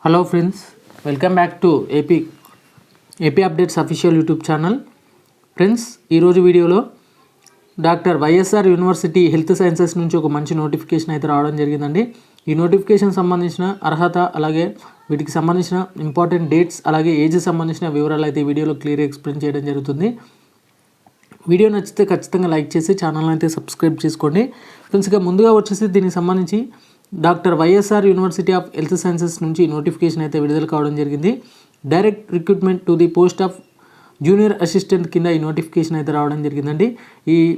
Hello friends, welcome back to AP updates official YouTube channel. Friends, ఈరోజు వీడియోలో doctor YSR university health sciences నుంచి ఒక మంచి notification అయితే రావడం జరిగిందండి. ఈ నోటిఫికేషన్ సంబంధించిన అర్హత, అలాగే వీటికి సంబంధించిన ఇంపార్టెంట్ డేట్స్, అలాగే ఏజ్ సంబంధించిన వివరాలు అయితే ఈ వీడియోలో క్లియర్గా ఎక్స్ప్లెయిన్ చేయడం జరుగుతుంది. వీడియో నచ్చితే ఖచ్చితంగా లైక్ చేసి ఛానల్ని అయితే సబ్స్క్రైబ్ చేసుకోండి. ఫ్రెండ్స్, ఇక ముందుగా వచ్చేసి దీనికి సంబంధించి doctor YSR university of health sciences నుంచి నోటిఫికేషన్ అయితే విడుదల కావడం జరిగింది. Direct recruitment to the post of junior assistant కింద ఈ నోటిఫికేషన్ అయితే రావడం జరిగిందండి.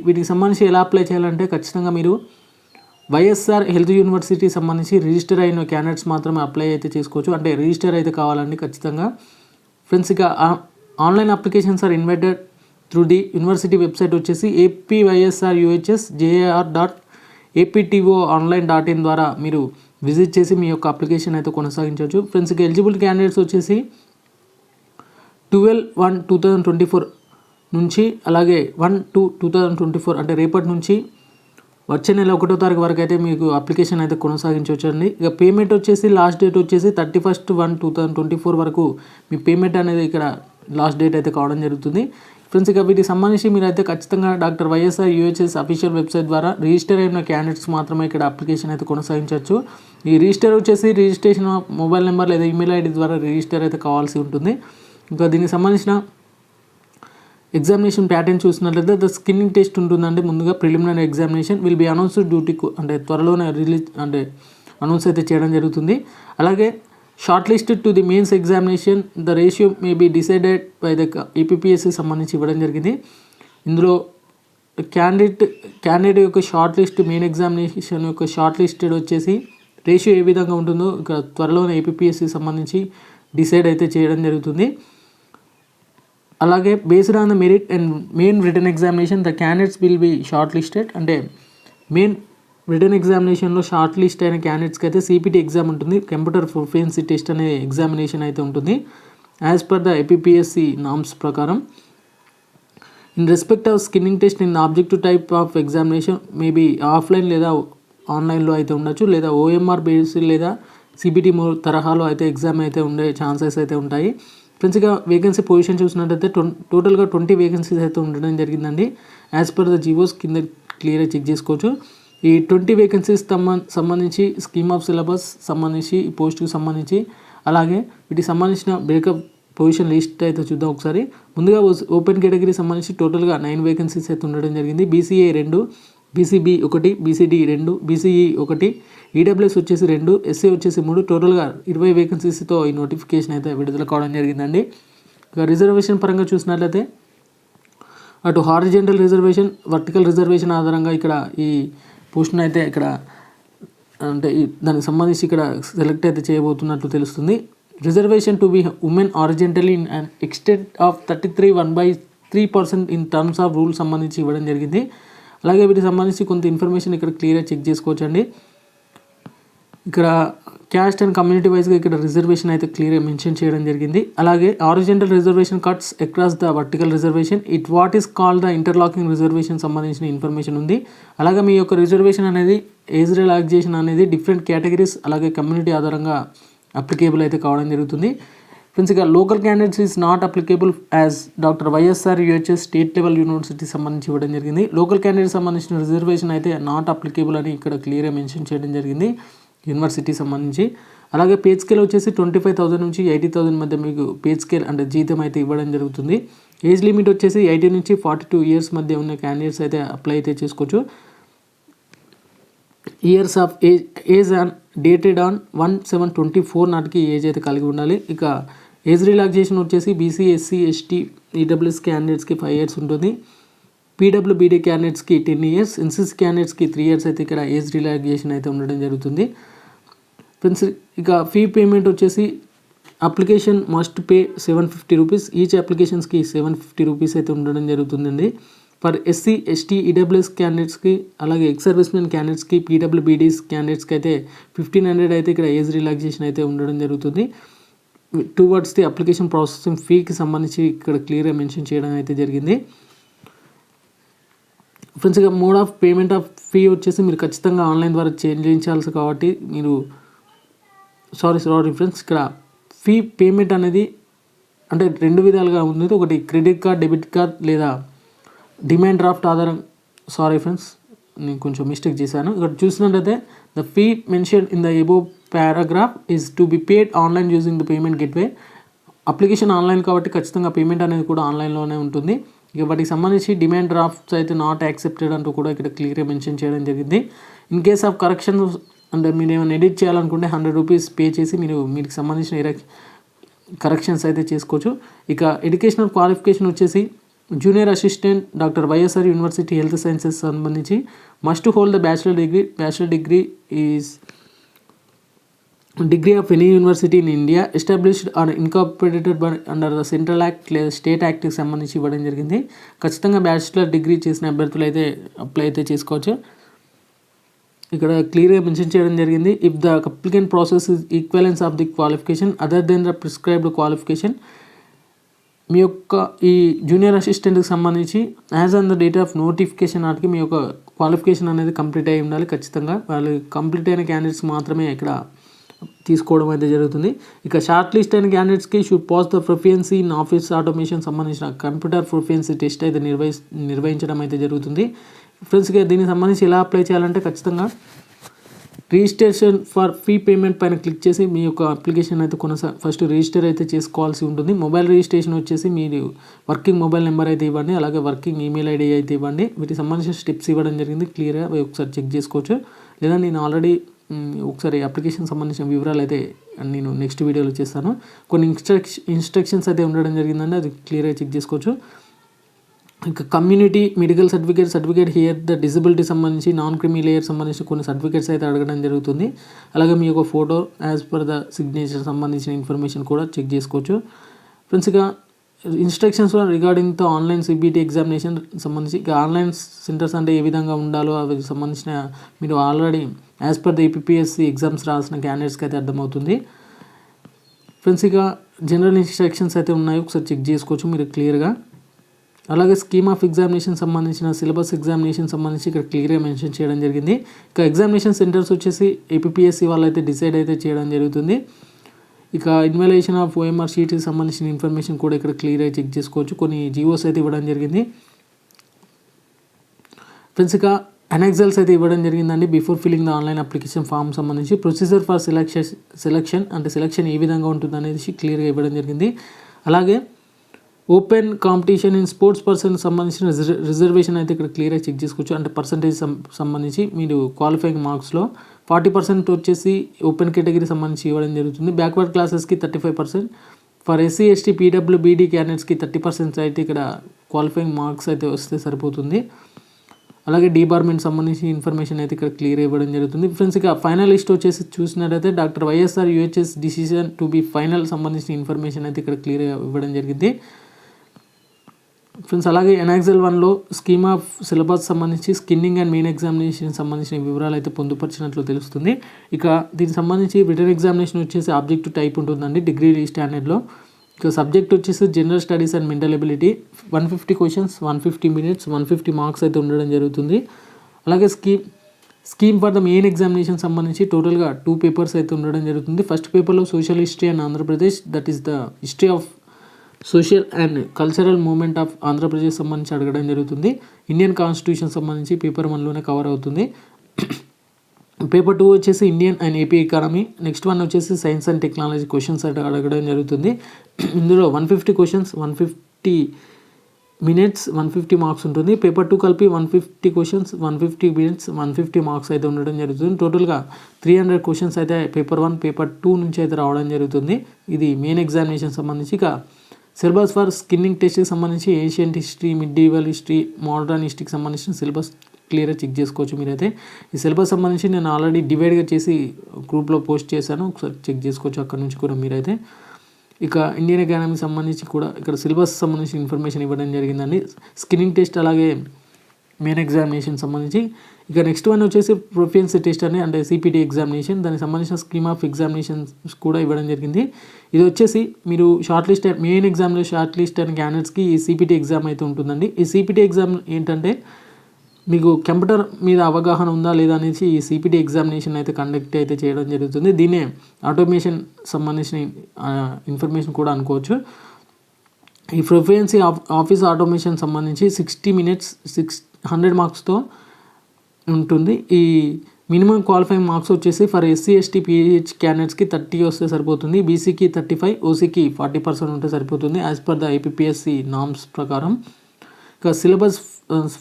వీటికి సంబంధించి ఎలా అప్లై చేయాలంటే ఖచ్చితంగా మీరు వైఎస్ఆర్ హెల్త్ యూనివర్సిటీ సంబంధించి రిజిస్టర్ అయిన క్యాండిడేట్స్ మాత్రమే అప్లై అయితే చేసుకోవచ్చు. అంటే రిజిస్టర్ అయితే కావాలండి ఖచ్చితంగా. ఫ్రెండ్స్, ఇక online applications are invited through the university website వచ్చేసి apysurUHS.JAR.APTOonline.in ద్వారా మీరు విజిట్ చేసి మీ యొక్క అప్లికేషన్ అయితే కొనసాగించవచ్చు. ఫ్రెండ్స్, ఇక ఎలిజిబుల్ క్యాండిడేట్స్ వచ్చేసి 12/1/2024 నుంచి అలాగే 1/2/2024 అంటే రేపటి నుంచి వచ్చే నెల 1వ తారీఖు వరకు అయితే మీకు అప్లికేషన్ అయితే కొనసాగించవచ్చు అండి. ఇక పేమెంట్ వచ్చేసి లాస్ట్ డేట్ వచ్చేసి 31/1/2024 వరకు మీ పేమెంట్ అనేది ఇక్కడ లాస్ట్ డేట్ అయితే కావడం జరుగుతుంది. ఫ్రెండ్స్, ఇక వీటికి సంబంధించి మీరైతే ఖచ్చితంగా doctor YSR UHS official website ద్వారా రిజిస్టర్ అయిన క్యాండిడేట్స్ మాత్రమే ఇక్కడ అప్లికేషన్ అయితే కొనసాగించవచ్చు. ఈ రిజిస్ట్రేషన్ మొబైల్ నెంబర్ లేదా ఈమెయిల్ ఐడి ద్వారా రిజిస్టర్ అయితే కావాల్సి ఉంటుంది. ఇంకా దీనికి సంబంధించిన ఎగ్జామినేషన్ ప్యాటర్న్ చూసినట్లయితే ద స్క్రీనింగ్ టెస్ట్ ఉంటుందండి. ముందుగా preliminary examination will be announced duly అంటే త్వరలోనే అనౌన్స్ అయితే చేయడం జరుగుతుంది. అలాగే shortlisted to the mains examination the ratio may be decided by the APPSC సంబంధించి ఇవ్వడం జరిగింది. ఇందులో క్యాండిడేట్ యొక్క షార్ట్ లిస్ట్ మెయిన్ ఎగ్జామినేషన్ యొక్క షార్ట్ లిస్టెడ్ వచ్చేసి రేషియో ఏ విధంగా ఉంటుందో ఇక త్వరలోనే ఏపీపీఎస్సీ సంబంధించి డిసైడ్ అయితే చేయడం జరుగుతుంది. అలాగే based on the merit and main written examination the candidates will be shortlisted. అంటే మెయిన్ రిటర్న్ ఎగ్జామినేషన్లో షార్ట్ లిస్ట్ అయిన క్యాండిడేట్స్కి అయితే సిపిటి ఎగ్జామ్ ఉంటుంది, కంప్యూటర్ ప్రొఫిషియన్సీ టెస్ట్ అనే ఎగ్జామినేషన్ అయితే ఉంటుంది as per the APPSC norms ప్రకారం. In respect of screening test in objective type of examination maybe offline లేదా ఆన్లైన్లో అయితే ఉండొచ్చు, లేదా ఓఎంఆర్ బేస్డ్ లేదా సిబిటి తరహాలో అయితే ఎగ్జామ్ అయితే ఉండే ఛాన్సెస్ అయితే ఉంటాయి. ఫ్రెండ్స్గా వేకెన్సీ పొజిషన్ చూసినట్టయితే టోటల్గా 20 వేకెన్సీస్ అయితే ఉండడం జరిగిందండి. యాజ్ పర్ ద జీవోస్ కింద క్లియర్గా చెక్ చేసుకోవచ్చు. ఈ 20 వేకెన్సీస్ సంబంధించి స్కీమ్ ఆఫ్ సిలబస్ సంబంధించి ఈ పోస్ట్కి సంబంధించి అలాగే వీటికి సంబంధించిన బ్రేకప్ పొజిషన్ లిస్ట్ అయితే చూద్దాం ఒకసారి. ముందుగా ఓపెన్ కేటగిరీ సంబంధించి టోటల్గా 9 వేకెన్సీస్ అయితే ఉండడం జరిగింది. BCA 2, BCB 1, BCD 2, BCE 1, EWS వచ్చేసి 2, ఎస్సీ వచ్చేసి 3, టోటల్గా 20 వేకెన్సీస్తో ఈ నోటిఫికేషన్ అయితే విడుదల కావడం జరిగిందండి. ఇక రిజర్వేషన్ పరంగా చూసినట్లయితే అటు హారిజంటల్ రిజర్వేషన్, వర్టికల్ రిజర్వేషన్ ఆధారంగా ఇక్కడ ఈ పోస్ట్ను అయితే ఇక్కడ అంటే దానికి సంబంధించి ఇక్కడ సెలెక్ట్ అయితే చేయబోతున్నట్లు తెలుస్తుంది. Reservation to be women horizontally in an extent of 33.1/3% in terms of rule సంబంధించి ఇవ్వడం జరిగింది. అలాగే వీటికి సంబంధించి కొంత ఇన్ఫర్మేషన్ ఇక్కడ క్లియర్గా చెక్ చేసుకోవచ్చండి. ఇక్కడ క్యాస్ట్ అండ్ కమ్యూనిటీ వైజ్గా ఇక్కడ రిజర్వేషన్ అయితే క్లియర్గా మెన్షన్ చేయడం జరిగింది. అలాగే horizontal reservation cuts across the vertical reservation what is called the interlocking reservation సంబంధించిన ఇన్ఫర్మేషన్ ఉంది. అలాగే మీ యొక్క రిజర్వేషన్ అనేది ఏజ్ రిలాక్సేషన్ అనేది డిఫరెంట్ కేటగిరీస్ అలాగే కమ్యూనిటీ ఆధారంగా అప్లికేబుల్ అయితే కావడం జరుగుతుంది. ఫ్రెండ్స్, ఇక local candidates is not applicable as doctor YSR UHS state level university సంబంధించి ఇవ్వడం జరిగింది. లోకల్ క్యాండిడేట్ సంబంధించిన రిజర్వేషన్ అయితే నాట్ అప్లికేబుల్ అని ఇక్కడ క్లియర్గా మెన్షన్ చేయడం జరిగింది యూనివర్సిటీ సంబంధించి. అలాగే పే స్కేల్ వచ్చేసి 25,000 నుంచి 80,000 మధ్య మీకు పే స్కేల్ అంటే జీతం అయితే ఇవ్వడం జరుగుతుంది. ఏజ్ లిమిట్ వచ్చేసి 18 నుంచి 42 ఇయర్స్ మధ్య ఉన్న క్యాండిడేట్స్ అయితే అప్లై అయితే చేసుకోవచ్చు. Years of age on dated on 1/7/24 నాటికి ఏజ్ అయితే కలిగి ఉండాలి. ఇక ఏజ్ రిలాక్సేషన్ వచ్చేసి బీసీ, ఎస్సీ, ఎస్టీ, ఈడబ్ల్యూఎస్ క్యాండిడేట్స్కి 5 years ఉంటుంది. పీడబ్ల్యూబీడీ క్యాండిడేట్స్కి 10 years, ఎన్సీసీ క్యాండిడేట్స్కి 3 years అయితే ఇక్కడ ఏజ్ రిలాక్సేషన్ అయితే ఉండడం జరుగుతుంది. ఫ్రెండ్స్, ఇక ఫీ పేమెంట్ వచ్చేసి application must pay 750 rupees, each అప్లికేషన్స్కి 750 రూపీస్ అయితే ఉండడం జరుగుతుందండి. ఫర్ ఎస్సీ, ఎస్టీ, ఈడబ్ల్యూఎస్ క్యాండిడేట్స్కి అలాగే ఎక్స్ సర్వీస్మెన్ క్యాండిడేట్స్కి, పీడబ్ల్యూబీడీస్ క్యాండిడేట్స్కి అయితే 1500 అయితే ఇక్కడ ఏజ్ రిలాక్సేషన్ అయితే ఉండడం జరుగుతుంది. టువర్డ్స్ ది అప్లికేషన్ ప్రాసెసింగ్ ఫీకి సంబంధించి ఇక్కడ క్లియర్గా మెన్షన్ చేయడం అయితే జరిగింది. ఫ్రెండ్స్, ఇక mode of payment of fee వచ్చేసి మీరు ఖచ్చితంగా ఆన్లైన్ ద్వారా చెల్లించాల్సి కాబట్టి మీరు సారీ ఫ్రెండ్స్, ఇక్కడ ఫీ పేమెంట్ అనేది అంటే 2 విధాలుగా ఉంది. ఒకటి క్రెడిట్ కార్డ్, డెబిట్ కార్డ్ లేదా డిమాండ్ డ్రాఫ్ట్ ఆధారం. సారీ ఫ్రెండ్స్, నేను కొంచెం మిస్టేక్ చేశాను. ఇక్కడ చూసినట్టయితే the fee mention in the above paragraph is to be paid online using the payment gateway. Application online కాబట్టి ఖచ్చితంగా పేమెంట్ అనేది కూడా ఆన్లైన్లోనే ఉంటుంది. ఇక వాటికి సంబంధించి డిమాండ్ డ్రాఫ్ట్స్ అయితే నాట్ యాక్సెప్టెడ్ అంటూ కూడా ఇక్కడ క్లియర్గా మెన్షన్ చేయడం జరిగింది. ఇన్ కేస్ ఆఫ్ కరెక్షన్ అంటే మీరు ఏమైనా ఎడిట్ చేయాలనుకుంటే 100 రూపీస్ పే చేసి మీకు సంబంధించిన కరెక్షన్స్ అయితే చేసుకోవచ్చు. ఇక ఎడ్యుకేషనల్ క్వాలిఫికేషన్ వచ్చేసి junior assistant doctor YSR university health sciences సంబంధించి must hold the bachelor degree is degree of any university in India established or incorporated by under the central act లేదా state యాక్ట్కి సంబంధించి ఇవ్వడం జరిగింది. ఖచ్చితంగా బ్యాచిలర్ డిగ్రీ చేసిన అభ్యర్థులు అయితే అప్లై అయితే చేసుకోవచ్చు. ఇక్కడ క్లియర్గా మెన్షన్ చేయడం జరిగింది. If the applicant possesses is equivalence of the qualification other than the prescribed qualification, మీ యొక్క ఈ జూనియర్ అసిస్టెంట్కి సంబంధించి as on the date of notification నాటికి మీ యొక్క క్వాలిఫికేషన్ అనేది కంప్లీట్ అయి ఉండాలి. ఖచ్చితంగా వాళ్ళు కంప్లీట్ అయిన క్యాండిడేట్స్ మాత్రమే ఇక్కడ తీసుకోవడం అయితే జరుగుతుంది. ఇక షార్ట్ లిస్ట్ అయిన క్యాండిడేట్స్కి should pass the proficiency in office automation సంబంధించిన కంప్యూటర్ ప్రొఫియన్సీ టెస్ట్ అయితే నిర్వహించడం అయితే జరుగుతుంది. ఫ్రెండ్స్గా దీనికి సంబంధించి ఎలా అప్లై చేయాలంటే ఖచ్చితంగా రిజిస్ట్రేషన్ ఫర్ ఫీ పేమెంట్ పైన క్లిక్ చేసి మీ యొక్క అప్లికేషన్ అయితే ఫస్ట్ రిజిస్టర్ అయితే చేసుకోవాల్సి ఉంటుంది. మొబైల్ రిజిస్ట్రేషన్ వచ్చేసి మీరు వర్కింగ్ మొబైల్ నెంబర్ అయితే ఇవ్వండి, అలాగే వర్కింగ్ ఈమెయిల్ ఐడి అయితే ఇవ్వండి. వీటికి సంబంధించిన స్టెప్స్ ఇవ్వడం జరిగింది. క్లియర్గా ఒకసారి చెక్ చేసుకోవచ్చు. లేదా నేను ఆల్రెడీ ఒకసారి అప్లికేషన్ సంబంధించిన వివరాలు అయితే నేను నెక్స్ట్ వీడియోలో చేస్తాను. కొన్ని ఇన్స్ట్రక్షన్స్ అయితే ఉండడం జరిగిందండి, అది క్లియర్గా చెక్ చేసుకోవచ్చు. ఇంకా community medical certificate here the disability సంబంధించి నాన్ క్రిమీ లేయర్ సంబంధించి కొన్ని సర్టిఫికేట్స్ అయితే అడగడం జరుగుతుంది. అలాగే మీ యొక్క photo as per the signature సంబంధించిన ఇన్ఫర్మేషన్ కూడా చెక్ చేసుకోవచ్చు. ఫ్రెండ్స్ ఇక ఇన్స్ట్రక్షన్స్ రిగార్డింగ్ తో ఆన్లైన్ సిబిటి ఎగ్జామినేషన్ సంబంధించి ఇక ఆన్లైన్ సెంటర్స్ అంటే ఏ విధంగా ఉండాలో అవి సంబంధించిన మీరు already as per the APSC exams రాసిన క్యాండిడేట్స్కి అయితే అర్థమవుతుంది. ఫ్రెండ్స్ ఇక జనరల్ ఇన్స్ట్రక్షన్స్ అయితే ఉన్నాయి, ఒకసారి చెక్ చేసుకోవచ్చు మీరు క్లియర్గా. అలాగే స్కీమ్ ఆఫ్ ఎగ్జామినేషన్ సంబంధించిన సిలబస్ ఎగ్జామినేషన్ సంబంధించి ఇక్కడ క్లియర్గా మెన్షన్ చేయడం జరిగింది. ఇక ఎగ్జామినేషన్ సెంటర్స్ వచ్చేసి ఏపీఎస్సి వాళ్ళు అయితే డిసైడ్ అయితే చేయడం జరుగుతుంది. ఇక ఇన్వాల్యుయేషన్ ఆఫ్ ఓఎంఆర్ షీట్కి సంబంధించిన ఇన్ఫర్మేషన్ కూడా ఇక్కడ క్లియర్గా చెక్ చేసుకోవచ్చు. కొన్ని జీవోస్ అయితే ఇవ్వడం జరిగింది. ఫ్రెండ్స్ ఇక అనెక్సల్స్ అయితే ఇవ్వడం జరిగిందండి before filling the online application form సంబంధించి. ప్రొసీజర్ ఫర్ సెలక్షన్ అంటే సెలక్షన్ ఏ విధంగా ఉంటుంది అనేది క్లియర్గా ఇవ్వడం జరిగింది. అలాగే open competition in sports person సంబంధించిన రిజర్వేషన్ అయితే ఇక్కడ క్లియర్గా చెక్ చేసుకోవచ్చు. అంటే పర్సంటేజ్ సంబంధించి మీరు క్వాలిఫైయింగ్ మార్క్స్లో 40% వచ్చేసి ఓపెన్ కేటగిరీ సంబంధించి ఇవ్వడం జరుగుతుంది. బ్యాక్వర్డ్ క్లాసెస్కి 35%, ఫర్ ఎస్సీ ఎస్టీ పీడబ్ల్యూబీడీ క్యాండిడేట్స్కి 30% అయితే ఇక్కడ క్వాలిఫైయింగ్ మార్క్స్ అయితే వస్తే సరిపోతుంది. అలాగే డిపార్ట్మెంట్ సంబంధించి ఇన్ఫర్మేషన్ అయితే ఇక్కడ క్లియర్ ఇవ్వడం జరుగుతుంది. ఫ్రెండ్స్ ఇక ఫైనల్ లిస్ట్ వచ్చేసి చూసినట్టయితే doctor YSR UHS decision to be final సంబంధించిన ఇన్ఫర్మేషన్ అయితే ఇక్కడ క్లియర్గా ఇవ్వడం జరిగింది. ఫ్రెండ్స్ అలాగే ఎన్ఎక్సెల్ 1లో స్కీమ్ ఆఫ్ సిలబస్ సంబంధించి స్కిన్నింగ్ అండ్ మెయిన్ ఎగ్జామినేషన్ సంబంధించిన వివరాలు అయితే పొందుపరిచినట్లు తెలుస్తుంది. ఇక దీనికి సంబంధించి రిటర్న్ ఎగ్జామినేషన్ వచ్చేసి ఆబ్జెక్టివ్ టైప్ ఉంటుందండి డిగ్రీ స్టాండర్డ్లో. ఇక సబ్జెక్ట్ వచ్చేసి general studies and mental ability, 150 questions, 150 minutes, 150 marks అయితే ఉండడం జరుగుతుంది. అలాగే scheme for the main examination సంబంధించి టోటల్గా 2 పేపర్స్ అయితే ఉండడం జరుగుతుంది. ఫస్ట్ పేపర్లో social history and Andhra Pradesh, that is the history of social and cultural movement of Andhra Pradesh సంబంధించి అడగడం జరుగుతుంది. ఇండియన్ కాన్స్టిట్యూషన్ సంబంధించి పేపర్ 1లోనే కవర్ అవుతుంది. పేపర్ 2 వచ్చేసి Indian and AP economy, next one వచ్చేసి సైన్స్ అండ్ టెక్నాలజీ క్వశ్చన్స్ అయితే అడగడం జరుగుతుంది. ఇందులో 150 క్వశ్చన్స్, 150 మినిట్స్, 150 మార్క్స్ ఉంటుంది. పేపర్ 2 కలిపి 150 క్వశ్చన్స్, 150 మినిట్స్, 150 మార్క్స్ అయితే ఉండడం జరుగుతుంది. టోటల్గా 300 క్వశ్చన్స్ అయితే పేపర్ 1, పేపర్ 2 నుంచి అయితే రావడం జరుగుతుంది. ఇది మెయిన్ ఎగ్జామినేషన్ సంబంధించి. ఇక సిలబస్ ఫర్ స్కిన్నింగ్ టెస్ట్కి సంబంధించి ఏషియంట్ హిస్టరీ, మిడ్డీవల్ హిస్టరీ, మోడర్న్ హిస్టరీకి సంబంధించిన సిలబస్ క్లియర్గా చెక్ చేసుకోవచ్చు మీరైతే. ఈ సిలబస్ సంబంధించి నేను ఆల్రెడీ డివైడ్గా చేసి గ్రూప్లో పోస్ట్ చేశాను, ఒకసారి చెక్ చేసుకోవచ్చు అక్కడ నుంచి కూడా మీరైతే. ఇక ఇండియన్ ఎకానమీ సంబంధించి కూడా ఇక్కడ సిలబస్ సంబంధించిన ఇన్ఫర్మేషన్ ఇవ్వడం జరిగిందండి. స్కిన్నింగ్ టెస్ట్ అలాగే మెయిన్ ఎగ్జామినేషన్ సంబంధించి. ఇక నెక్స్ట్ వన్ వచ్చేసి ప్రొఫియన్సీ టెస్ట్ అంటే సిపిటి ఎగ్జామినేషన్, దానికి సంబంధించిన స్కీమ్ ఆఫ్ ఎగ్జామినేషన్స్ కూడా ఇవ్వడం జరిగింది. ఇది వచ్చేసి మీరు షార్ట్ లిస్ట్ మెయిన్ ఎగ్జామ్లో షార్ట్ లిస్ట్ అయిన క్యాండిడేట్స్కి ఈ సిపిటి ఎగ్జామ్ అయితే ఉంటుందండి. ఈ సిపిటి ఎగ్జామ్ ఏంటంటే మీకు కంప్యూటర్ మీద అవగాహన ఉందా లేదా అనేసి ఈ సిపిటి ఎగ్జామినేషన్ అయితే కండక్ట్ అయితే చేయడం జరుగుతుంది. దీన్నే ఆటోమేషన్ సంబంధించిన ఇన్ఫర్మేషన్ కూడా అనుకోవచ్చు. ఈ ప్రొఫిషియన్సీ ఆఫీస్ ఆటోమేషన్ సంబంధించి 60 minutes 100 మార్క్స్తో ఉంటుంది. ఈ మినిమం క్వాలిఫైయింగ్ మార్క్స్ వచ్చేసి ఫర్ ఎస్సీ ఎస్టీ పిహెచ్ క్యాండిడేట్స్కి 30 వస్తే సరిపోతుంది, బీసీకి 35, ఓసీకి 40% ఉంటే సరిపోతుంది as per the APSC norms ప్రకారం. ఇక syllabus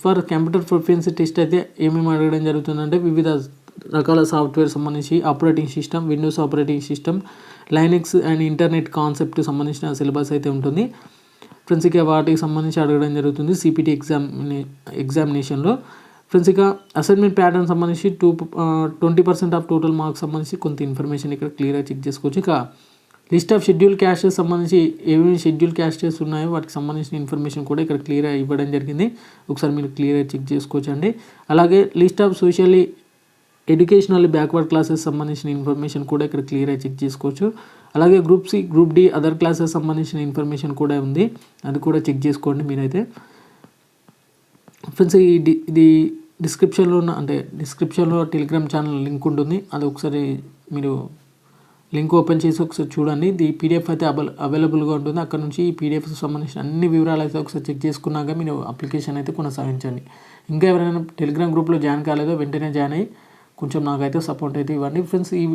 for computer proficiency test అయితే ఏమేమి అడగడం జరుగుతుందంటే వివిధ రకాల సాఫ్ట్వేర్ సంబంధించి operating system, Windows operating system, Linux and internet concept సంబంధించిన సిలబస్ అయితే ఉంటుంది ఫ్రెండ్స్. ఇక వాటికి సంబంధించి అడగడం జరుగుతుంది సిపిటి ఎగ్జామినేషన్లో. ఫ్రెండ్స్ ఇక అసైన్మెంట్ ప్యాటర్న్ సంబంధించి 20% ఆఫ్ టోటల్ మార్క్స్ సంబంధించి కొంత ఇన్ఫర్మేషన్ ఇక్కడ క్లియర్గా చెక్ చేసుకోవచ్చు. ఇక లిస్ట్ ఆఫ్ షెడ్యూల్ క్యాస్టెస్ సంబంధించి ఏమేమి షెడ్యూల్ క్యాస్టెస్ ఉన్నాయో వాటికి సంబంధించిన ఇన్ఫర్మేషన్ కూడా ఇక్కడ క్లియర్గా ఇవ్వడం జరిగింది. ఒకసారి మీరు క్లియర్గా చెక్ చేసుకోవచ్చు అండి. అలాగే list of socially educational backward classes సంబంధించిన ఇన్ఫర్మేషన్ కూడా ఇక్కడ క్లియర్గా చెక్ చేసుకోవచ్చు. అలాగే group C, group D other classes సంబంధించిన ఇన్ఫర్మేషన్ కూడా ఉంది, అది కూడా చెక్ చేసుకోండి మీరైతే. ఫ్రెండ్స్ ఇది డిస్క్రిప్షన్లో టెలిగ్రామ్ ఛానల్ లింక్ ఉంటుంది, అది ఒకసారి మీరు లింక్ ఓపెన్ చేసి ఒకసారి చూడండి. ఇది పీడిఎఫ్ అయితే అవైలబుల్గా ఉంటుంది. అక్కడ నుంచి ఈ పీడిఎఫ్ సంబంధించిన అన్ని వివరాలు అయితే ఒకసారి చెక్ చేసుకున్నాక మీరు అప్లికేషన్ అయితే కొనసాగించండి. ఇంకా ఎవరైనా టెలిగ్రామ్ గ్రూప్లో జాయిన్ కాలేదో వెంటనే జాయిన్ అయ్యి కొంచెం నాకైతే సపోర్ట్ అయితే ఇవ్వండి ఫ్రెండ్స్. ఈ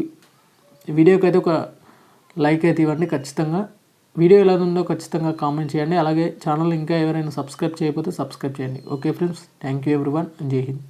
వీడియోకి అయితే ఒక లైక్ అయితే ఇవ్వండి ఖచ్చితంగా. వీడియో ఎలా ఉందో ఖచ్చితంగా కామెంట్ చేయండి. అలాగే ఛానల్ ఇంకా ఎవరైనా సబ్స్క్రైబ్ చేయకపోతే సబ్స్క్రైబ్ చేయండి. Okay friends, thank you everyone, జై హింద్.